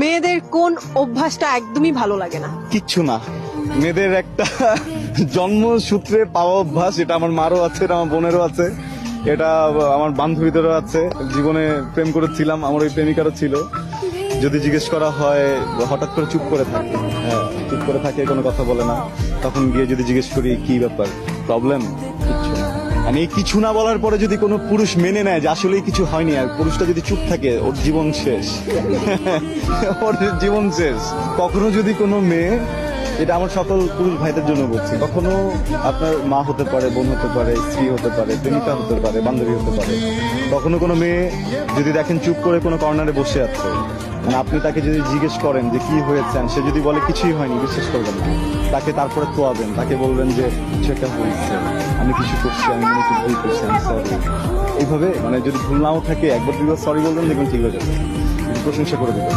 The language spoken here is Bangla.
মেয়েদের কোন অভ্যাসটা একদমই ভালো লাগে না? কিচ্ছু না, মেয়েদের একটা জন্মসূত্রে পাওয়া অভ্যাস, এটা আমার মারও আছে, এটা আমার বোনেরও আছে, এটা আমার বান্ধবীদেরও আছে। জীবনে প্রেম করেছিলাম, আমার ওই প্রেমিকারও ছিল। যদি জিজ্ঞেস করা হয় হঠাৎ করে চুপ করে থাকে, হ্যাঁ চুপ করে থাকে, কোনো কথা বলে না। তখন গিয়ে যদি জিজ্ঞেস করি কি ব্যাপার, প্রবলেম, কিচ্ছু না। মানে এই কিছু না বলার পরে যদি কোনো পুরুষ মেনে নেয় যে আসলেই কিছু হয়নি, আর পুরুষটা যদি চুপ থাকে, ওর জীবন শেষ। ওর জীবন শেষ। কখনো যদি কোনো মেয়ে, এটা আমার সকল পুরুষ ভাইদের জন্য বলছি, কখনো আপনার মা হতে পারে, বোন হতে পারে, স্ত্রী হতে পারে, প্রেমিকা হতে পারে, বান্ধবী হতে পারে, কখনো কোনো মেয়ে যদি দেখেন চুপ করে কোনো কর্নারে বসে আছে, মানে আপনি তাকে যদি জিজ্ঞেস করেন যে কি হয়েছে, সে যদি বলে কিছুই হয়নি, বিশ্বাস করবেন না। তাকে তারপরে তোয়াবেন, তাকে বলবেন যে কিছু একটা হয়েছে, আমি কিছু করছি, আমি মনে একটু ভুল করছি, আমি সরি। এইভাবে মানে যদি ভুল নাও থাকে, একবার দুইবার সরি বলবেন, দেখবেন ঠিক হয়ে যাবে, প্রশংসা করে দেবেন।